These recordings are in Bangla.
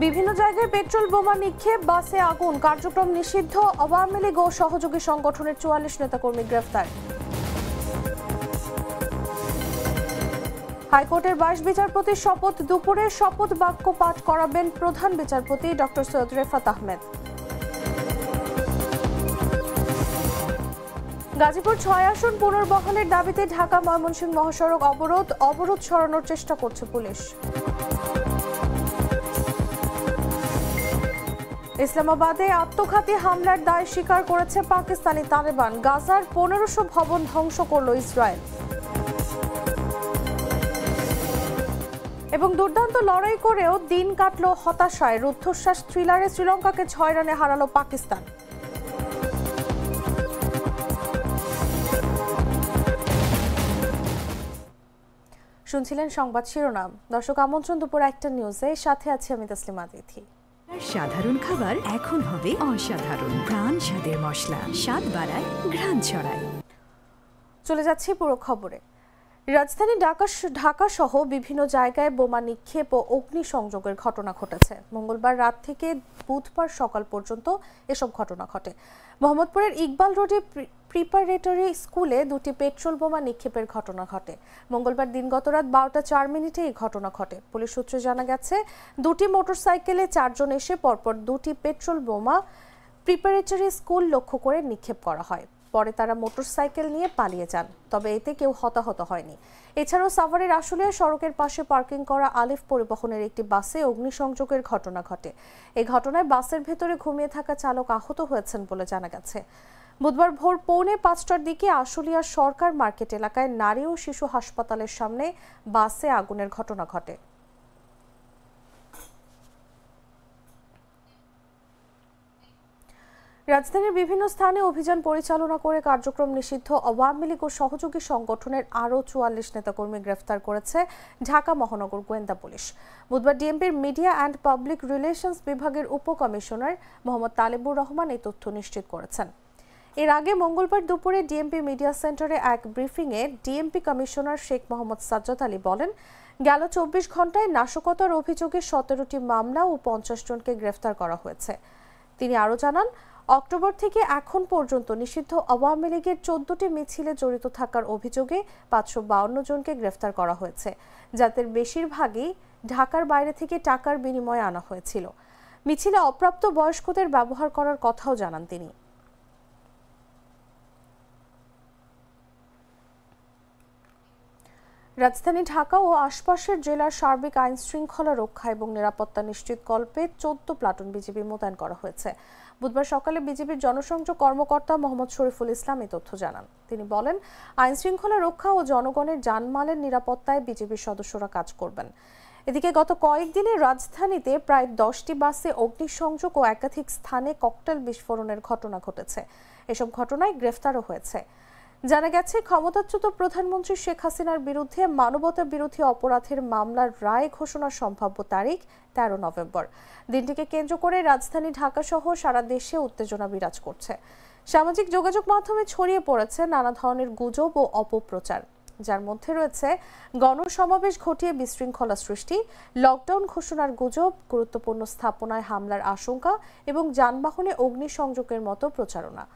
বিভিন্ন জায়গায় পেট্রোল বোমা নিক্ষেপ, বাসে আগুন, কার্যক্রম নিষিদ্ধ। আওয়ামী লীগ ও সহযোগী সংগঠনের ৪৪ নেতাকর্মী গ্রেফতার। হাইকোর্টের ২২ বিচারপতির শপথ দুপুরে শপথ বাক্য পাঠ করাবেন প্রধান বিচারপতি ডক্টর সৈয়দ রেফাত আহমেদ। গাজীপুর ৬ আসন পুনর্বহালের দাবিতে ঢাকা ময়মনসিংহ মহাসড়ক অবরোধ সরানোর চেষ্টা করছে পুলিশ। ইসলামাবাদে আত্মঘাতী হামলার দায় স্বীকার করেছে পাকিস্তানি তালেবান। গাজার ১৫০০ ভবন ধ্বংস করল ইসরায়েল। এবং দুর্দান্ত লড়াই করেও দিন কাটল হতাশায়। রুদ্ধশ্বাস থ্রিলারে শ্রীলঙ্কাকে ৬ রানে হারালো পাকিস্তান। শুনছিলেন সংবাদ শিরোনাম। দর্শক, আমন্ত্রণ দুপুর ১টা নিউজে, সাথে আছে আমি তাসলিমা তিথি। সাধারণ খাবার এখন হবে অসাধারণ। প্রাণ স্বাদের মশলা, স্বাদ বাড়ায়, ঘ্রাণ ছড়ায়। চলে যাচ্ছি পুরো খবরে। রাজধানী ঢাকা সহ বিভিন্ন জায়গায় বোমা নিক্ষেপ ও অগ্নিসংযোগের ঘটনা ঘটেছে। মঙ্গলবার রাত থেকে বুধবার সকাল পর্যন্ত এসব ঘটনা ঘটে। মোহাম্মদপুরের ইকবাল রোডে প্রিপারেটরি স্কুলে ২টি পেট্রোল বোমা নিক্ষেপের ঘটনা ঘটে। মঙ্গলবার দিনগত রাত ১২টা ৪ মিনিটে এই ঘটনা ঘটে। পুলিশ সূত্রে জানা গেছে, ২টি মোটরসাইকেলে ৪ জন এসে পরপর ২টি পেট্রোল বোমা প্রিপারেটরি স্কুল লক্ষ্য করে নিক্ষেপ করা হয়। পরে তারা মোটরসাইকেল নিয়ে পালিয়ে যান, তবে এতে কেউ হতাহত হয়নি। এছাড়াও সাভারের আশুলিয়া সড়কের পাশে পার্কিং করা আলিফ পরিবহনের একটি বাসে অগ্নিসংযোগের ঘটনা ঘটে। এই ঘটনায় বাসের ভেতরে ঘুমিয়ে থাকা চালক আহত হয়েছেন বলে জানা গেছে। বুধবার ভোর ৪:৫টার দিকে আশুলিয়া সরকার মার্কেট এলাকায় নারী ও শিশু হাসপাতালের সামনে বাসে আগুনের ঘটনা ঘটে। রাজধানীর বিভিন্ন স্থানে অভিযান পরিচালনা করে কার্যক্রম নিষিদ্ধ আওয়ামী লীগ ও সহযোগী সংগঠনের আরও ৪৪ নেতাকর্মী গ্রেফতার করেছে ঢাকা মহানগর গোয়েন্দা পুলিশ। বুধবার ডিএমপির মিডিয়া অ্যান্ড পাবলিক রিলেশনস বিভাগের উপকমিশনার মোহাম্মদ তালেবুর রহমান এই তথ্য নিশ্চিত করেছেন। এর আগে মঙ্গলবার দুপুরে ডিএমপি মিডিয়া সেন্টারে এক ব্রিফিংয়ে ডিএমপি কমিশনার শেখ মোহাম্মদ সাজ্জাদ আলী বলেন, গেল ২৪ ঘন্টায় নাশকতার অভিযোগে ১৭টি মামলা ও ৫০ জনকে গ্রেফতার করা হয়েছে। তিনি আরও জানান, অক্টোবর থেকে এখন পর্যন্ত নিষিদ্ধ আওয়ামী লীগের ১৪টি মিছিলে জড়িত থাকার অভিযোগে ৫৫২ জনকে গ্রেফতার করা হয়েছে, যাদের বেশিরভাগই ঢাকার বাইরে থেকে টাকার বিনিময়ে আনা হয়েছিল। মিছিলে অপ্রাপ্ত বয়স্কদের ব্যবহার করার কথাও জানান তিনি। রাজধানী ঢাকা ও আশপাশের জেলার সার্বিক আইন শৃঙ্খলা রক্ষা এবং নিরাপত্তা নিশ্চিতকল্পে ১৪ প্লাটুন বিজিবি মোতায়েন করা হয়েছে। বুধবার সকালে বিজিবির জনসংযোগ কর্মকর্তা মোহাম্মদ শরীফুল ইসলাম এই তথ্য জানান। তিনি বলেন, আইন শৃঙ্খলা রক্ষা ও জনগণের জানমালের নিরাপত্তায় বিজিবির সদস্যরা কাজ করবেন। এদিকে গত কয়েকদিনে রাজধানীতে প্রায় ১০টি বাসে অগ্নিসংযোগ ও একাধিক স্থানে ককটেল বিস্ফোরণের ঘটনা ঘটেছে। এসব ঘটনায় গ্রেফতারও হয়েছে। জানা গেছে, ক্ষমতাচ্যুত প্রধানমন্ত্রী শেখ হাসিনার বিরুদ্ধে মানবতা বিরোধী অপরাধের মামলার রায় ঘোষণার সম্ভাব্য তারিখ ১৩ নভেম্বর। দিনটিকে কেন্দ্র করে রাজধানী ঢাকা সহ সারা দেশে উত্তেজনা বিরাজ করছে। সামাজিক যোগাযোগ মাধ্যমে ছড়িয়ে পড়েছে নানা ধরনের গুজব ও অপপ্রচার, যার মধ্যে রয়েছে গণসমাবেশ ঘটিয়ে বিশৃঙ্খলা সৃষ্টি, লকডাউন ঘোষণার গুজব, গুরুত্বপূর্ণ স্থাপনায় হামলার আশঙ্কা এবং যানবাহনে অগ্নিসংযোগের মতো প্রচারণা।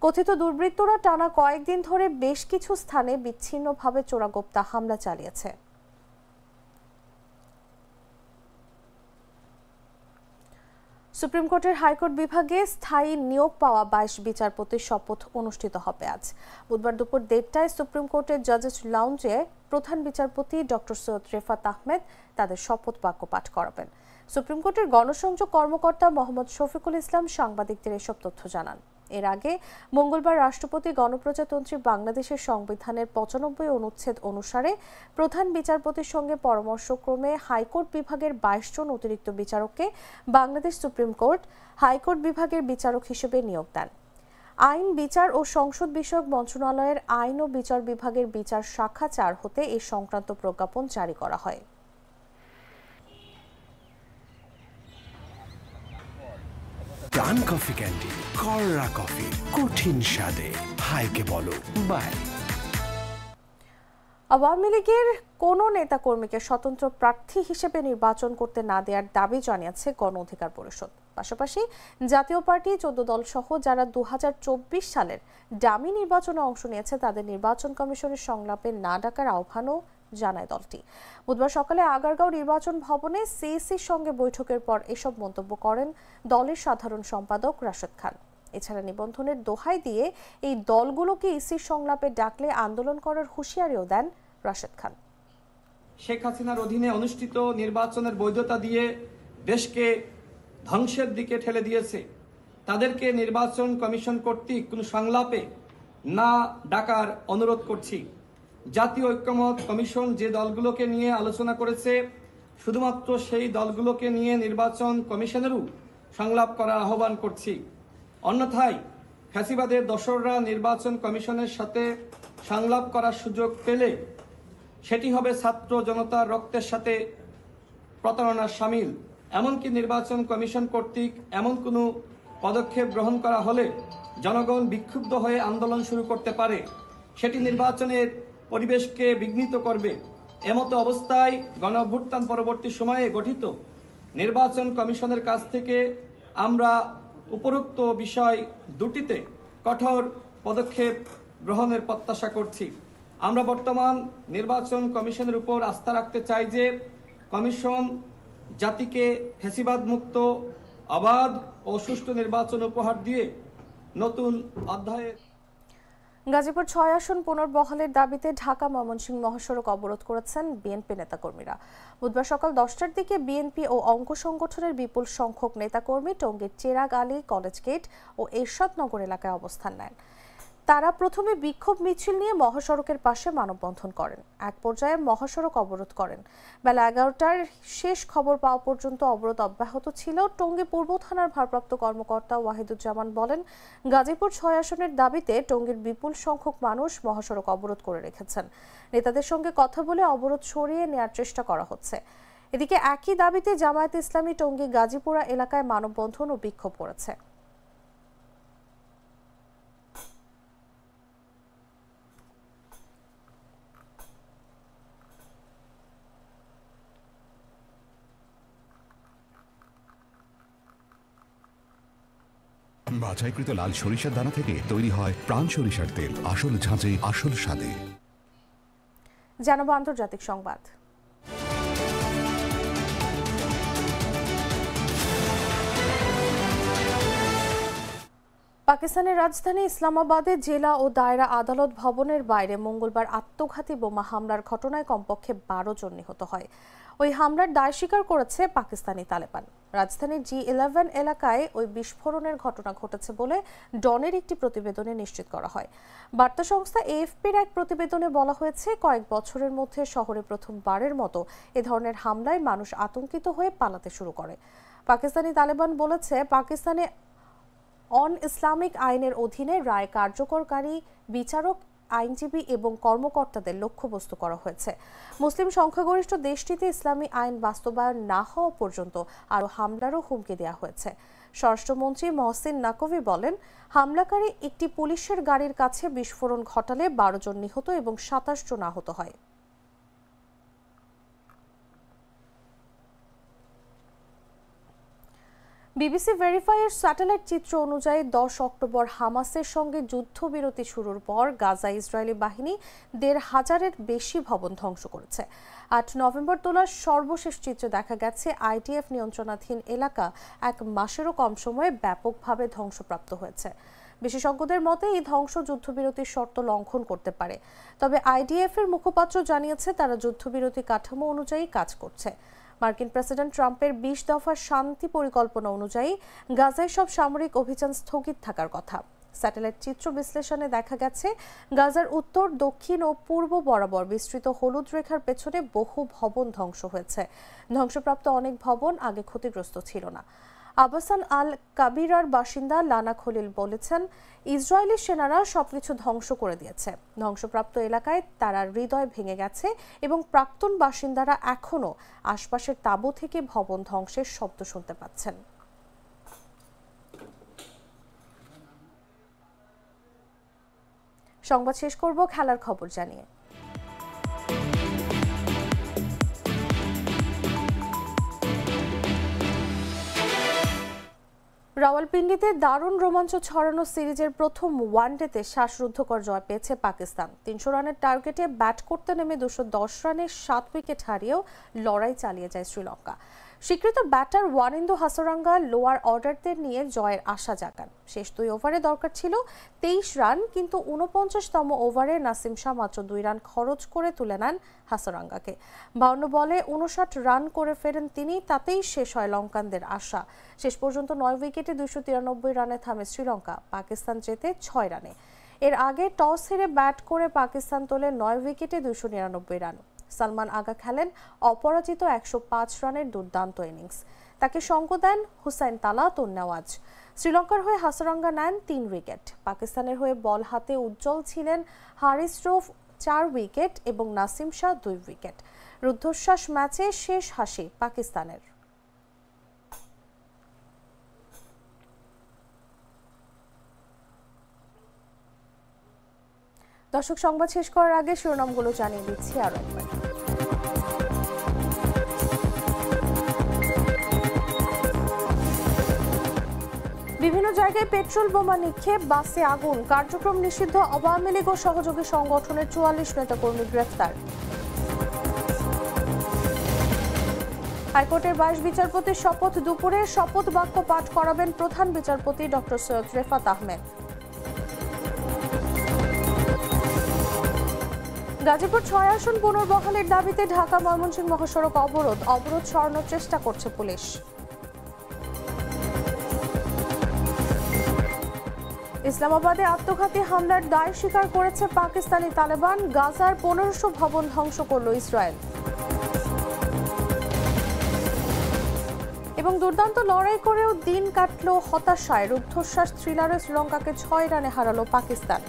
কথিত দুর্বৃত্তরা টানা কয়েকদিন ধরে বেশ কিছু স্থানে বিচ্ছিন্নভাবে চোরাগোপ্তা হামলা চালিয়েছে। সুপ্রিম কোর্টের হাইকোর্ট বিভাগে স্থায়ী নিয়োগ পাওয়া ২২ বিচারপতির শপথ অনুষ্ঠিত হবে আজ। বুধবার দুপুর ১:৩০টায় সুপ্রিম কোর্টের জাজেস লাউঞ্জে প্রধান বিচারপতি ডক্টর সৈয়দ রেফাত আহমেদ তাদের শপথ বাক্য পাঠ করাবেন। সুপ্রিম কোর্টের গণসংযোগ কর্মকর্তা মোহাম্মদ শফিকুল ইসলাম সাংবাদিকদের এসব তথ্য জানান। এর আগে মঙ্গলবার রাষ্ট্রপতি গণপ্রজাতন্ত্রী বাংলাদেশের সংবিধানের ৯৫ অনুচ্ছেদ অনুসারে প্রধান বিচারপতির সঙ্গে পরামর্শক্রমে হাইকোর্ট বিভাগের ২২ জন অতিরিক্ত বিচারককে বাংলাদেশ সুপ্রিম কোর্ট হাইকোর্ট বিভাগের বিচারক হিসেবে নিয়োগ দেন। আইন, বিচার ও সংসদ বিষয়ক মন্ত্রণালয়ের আইন ও বিচার বিভাগের বিচার শাখা ৪ হতে এই সংক্রান্ত প্রজ্ঞাপন জারি করা হয়। ডান কফি ক্যান্ডি, কররা কফি, কঠিন স্বাদে। হাইকে বলো বাই। আওয়ামী লীগের কোনো নেতাকর্মীকে স্বতন্ত্র প্রার্থী হিসেবে নির্বাচন করতে না দেওয়ার দাবি জানিয়েছে গণ অধিকার পরিষদ। পাশাপাশি জাতীয় পার্টি 14 দল সহ যারা 2024 সালের ডামি নির্বাচনে অংশ নিয়েছে তাদের নির্বাচন কমিশনের সংলাপে না ডাকার আহ্বানও জানায় দলটি। বুধবার সকালে আগারগাঁও নির্বাচন ভবনে সিইসির সঙ্গে বৈঠকের পর এসব মন্তব্য করেন দলের সাধারণ সম্পাদক রাশেদ খান। এছাড়া নিবন্ধনের দোহাই দিয়ে এই দলগুলোকে ইসির সংলাপে ডাকলে আন্দোলন করার হুঁশিয়ারিও দেন রাশেদ খান। শেখ হাসিনার অধীনে অনুষ্ঠিত নির্বাচনের বৈধতা দিয়ে দেশকে ধ্বংসের দিকে ঠেলে দিয়েছে। তাদেরকে নির্বাচন কমিশন কর্তৃক কোনো সংলাপে না ডাকার অনুরোধ করছি। জাতীয় ঐক্যমত কমিশন যে দলগুলোকে নিয়ে আলোচনা করেছে শুধুমাত্র সেই দলগুলোকে নিয়ে নির্বাচন কমিশনেরও সংলাপ করার আহ্বান করছি। অন্যথায় ফ্যাসিবাদের দোসররা নির্বাচন কমিশনের সাথে সংলাপ করার সুযোগ পেলে সেটি হবে ছাত্র জনতার রক্তের সাথে প্রতারণার শামিল। এমনকি নির্বাচন কমিশন কর্তৃক এমন কোনো পদক্ষেপ গ্রহণ করা হলে জনগণ বিক্ষুব্ধ হয়ে আন্দোলন শুরু করতে পারে, সেটি নির্বাচনের পরিবেশকে বিঘ্নিত করবে। এমতো অবস্থায় গণঅভ্যুত্থান পরবর্তী সময়ে গঠিত নির্বাচন কমিশনের কাছ থেকে আমরা উপরোক্ত বিষয় দুটিতে কঠোর পদক্ষেপ গ্রহণের প্রত্যাশা করছি। আমরা বর্তমান নির্বাচন কমিশনের উপর আস্থা রাখতে চাই যে কমিশন জাতিকে ফ্যাসিবাদ মুক্ত অবাধ ও সুষ্ঠু নির্বাচন উপহার দিয়ে নতুন অধ্যায়ে। গাজীপুর 6 আসন পুনর্বহালের দাবিতে ঢাকা ময়মনসিংহ মহাসড়ক অবরোধ করেছেন বিএনপি নেতাকর্মীরা। বুধবার সকাল 10টার দিকে বিএনপি ও অঙ্গ সংগঠনের বিপুল সংখ্যক নেতাকর্মী টঙ্গীর চেরাগ আলী কলেজ গেট ও এরশাদনগর এলাকায় অবস্থান নেন। তারা প্রথমে বিক্ষোভ মিছিল নিয়ে মহাসড়কের পাশে মানববন্ধন করেন। এক পর্যায়ে মহাসড়ক অবরোধ করেন। বেলা 11টার শেষ খবর পাওয়া পর্যন্ত অবরোধ অব্যাহত ছিল। টঙ্গী পূর্ব থানার ভারপ্রাপ্ত কর্মকর্তা ওয়াহিদুজ্জামান বলেন, গাজীপুর 6 আসনের দাবিতে টঙ্গীর বিপুল সংখ্যক মানুষ মহাসড়ক অবরোধ করে রেখেছেন। নেতাদের সঙ্গে কথা বলে অবরোধ সরিয়ে নেওয়ার চেষ্টা করা হচ্ছে। এদিকে একই দাবিতে জামায়াতে ইসলামী টঙ্গী গাজীপুরা এলাকায় মানববন্ধন ও বিক্ষোভ করেছে। বাছাইকৃত লাল সরিষার দানা থেকে তৈরি হয় প্রাণ সরিষার তেল, আসল ঝাঁঝে আসল স্বাদে। জানাবো আন্তর্জাতিক সংবাদ। পাকিস্তানের রাজধানী ইসলামাবাদে জেলা ও দায়রা আদালত ভবনের বাইরে মঙ্গলবার আত্মঘাতী বোমা হামলার ঘটনায় কমপক্ষে 12 জন নিহত হয়। ওই হামলার দায় স্বীকার করেছে পাকিস্তানি তালেবান। রাজধানীর G11 এলাকায় ওই বিস্ফোরণের ঘটনা ঘটেছে বলে ডনের একটি প্রতিবেদনে নিশ্চিত করা হয়। বার্তা সংস্থা AFPর এক প্রতিবেদনে বলা হয়েছে, কয়েক বছরের মধ্যে শহরে প্রথমবারের মতো এ ধরনের হামলায় মানুষ আতঙ্কিত হয়ে পালাতে শুরু করে। পাকিস্তানি তালেবান বলেছে, পাকিস্তানে অন ইসলামিক আইনের অধীনে রায় কার্যকরকারী বিচারক, আইনজীবী এবং কর্মকর্তাদের লক্ষ্যবস্তু করা হয়েছে। মুসলিম সংখ্যাগরিষ্ঠ দেশটিতে ইসলামী আইন বাস্তবায়ন না হওয়া পর্যন্ত আরও হামলারও হুমকি দেওয়া হয়েছে। স্বরাষ্ট্রমন্ত্রী মহসিন নাকভি বলেন, হামলাকারী একটি পুলিশের গাড়ির কাছে বিস্ফোরণ ঘটালে 12 জন নিহত এবং 27 জন আহত হয়। বিবিসি ভেরিফাইয়ের স্যাটেলাইট চিত্র অনুযায়ী 10 অক্টোবর হামাসের সঙ্গে যুদ্ধবিরতি শুরুর পর গাজায় ইসরায়েলি বাহিনী 1,500-এর বেশি ভবন ধ্বংস করেছে। 8 নভেম্বর তোলা সর্বশেষ চিত্রে দেখা গেছে IDF নিয়ন্ত্রণাধীন এলাকা এক মাসেরও কম সময়ে ব্যাপকভাবে ধ্বংসপ্রাপ্ত হয়েছে। বিশেষজ্ঞদের মতে এই ধ্বংস যুদ্ধবিরতির শর্ত লঙ্ঘন করতে পারে। তবে IDF এর মুখপাত্র জানিয়েছে তারা যুদ্ধবিরতি কাঠামো অনুযায়ী কাজ করছে। মার্কিন প্রেসিডেন্ট ট্রাম্পের 20 দফা শান্তি পরিকল্পনা অনুযায়ী গাজায় সব সামরিক অভিযান স্থগিত থাকার কথা। স্যাটেলাইট চিত্র বিশ্লেষণে দেখা গেছে, গাজার উত্তর, দক্ষিণ ও পূর্ব বরাবর বিস্তৃত হলুদ রেখার পেছনে বহু ভবন ধ্বংস হয়েছে। ধ্বংসপ্রাপ্ত অনেক ভবন আগে ক্ষতিগ্রস্ত ছিল না। আবাসান আল কাবিরার বাসিন্দা লানা খলিল বলেছেন, ইসরায়েলি সেনারা সবকিছু ধ্বংস করে দিয়েছে। ধ্বংসপ্রাপ্ত এলাকায় তারা হৃদয় ভেঙে গেছে এবং প্রাক্তন বাসিন্দারা এখনও আশপাশের তাঁবু থেকে ভবন ধ্বংসের শব্দ শুনতে পাচ্ছেন। সংবাদ শেষ করব খেলার খবর জানিয়ে। রাওয়ালপিন্ডিতে দারুণ রোমাঞ্চ ছড়ানো সিরিজের প্রথম ওয়ানডেতে শ্বাসরুদ্ধকর জয় পেয়েছে পাকিস্তান। ৩০০ রানের টার্গেটে ব্যাট করতে নেমে ২১০ রানে ৭ উইকেট হারিয়েও লড়াই চালিয়ে যায় শ্রীলঙ্কা। স্বীকৃত ব্যাটার ওয়ানিন্দু হাসারাঙ্গা লোয়ার অর্ডারদের নিয়ে জয়ের আশা জাগান। শেষ ২ ওভারে দরকার ছিল ২৩ রান, কিন্তু ৪৯তম ওভারে নাসিম শাহ মাত্র ২ রান খরচ করে তুলে নেন হাসারাঙ্গাকে। ৫২ বলে ৫৯ রান করে ফেরেন তিনি, তাতেই শেষ হয় লঙ্কানদের আশা। শেষ পর্যন্ত ৯ উইকেটে ২৯৩ রানে থামে শ্রীলঙ্কা, পাকিস্তান জেতে ৬ রানে। এর আগে টস হেরে ব্যাট করে পাকিস্তান তোলে ৯ উইকেটে ২৯৯ রান। সালমান আগা খেলেন অপরাজিত ১০৫ রানের দুর্দান্ত ইনিংস। তাকে সঙ্গ দেন হুসাইন তালাত ও নেওয়াজ। শ্রীলঙ্কার হয়ে হাসারাঙ্গা নেন ৩ উইকেট। পাকিস্তানের হয়ে বল হাতে উজ্জ্বল ছিলেন হারিস রৌফ ৪ উইকেট এবং নাসিম শাহ ২ উইকেট। রুদ্ধশ্বাস ম্যাচে শেষ হাসি পাকিস্তানের। দর্শক, সংবাদ শেষ করার আগে শিরোনামগুলো জানিয়ে দিচ্ছি আরো একবার। বিভিন্ন জায়গায় পেট্রোল বোমা নিক্ষেপ, বাসে আগুন, কার্যক্রম নিষিদ্ধ আওয়ামী লীগ ও সহযোগী সংগঠনের ৪৪ নেতাকর্মী গ্রেফতার। হাইকোর্টের ২২ বিচারপতির শপথ দুপুরে শপথ বাক্য পাঠ করাবেন প্রধান বিচারপতি ডক্টর সৈয়দ রেফাত আহমেদ। গাজীপুর ৬ আসন পুনর্বহালের দাবিতে ঢাকা ময়মনসিংহ মহাসড়ক অবরোধ সরানোর চেষ্টা করছে পুলিশ। ইসলামাবাদে আত্মঘাতী হামলার দায় স্বীকার করেছে পাকিস্তানি তালেবান। গাজার ১৫০০ ভবন ধ্বংস করল ইসরায়েল। এবং দুর্দান্ত লড়াই করেও দিন কাটল হতাশায়। রুদ্ধশ্বাস থ্রিলারে শ্রীলঙ্কাকে ৬ রানে হারালো পাকিস্তান।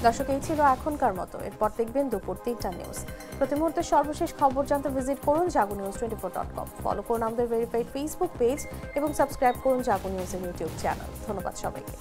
দর্শক, এই ছিল এখনকার মতো। এরপর দেখবেন দুপুর ৩টা নিউজ। প্রতি মুহূর্তে সর্বশেষ খবর জানতে ভিজিট করুন jagunews24.com। ফলো করুন আমাদের ভেরিফাইড ফেসবুক পেজ এবং সাবস্ক্রাইব করুন জাগো নিউজের ইউটিউব চ্যানেল। ধন্যবাদ সবাইকে।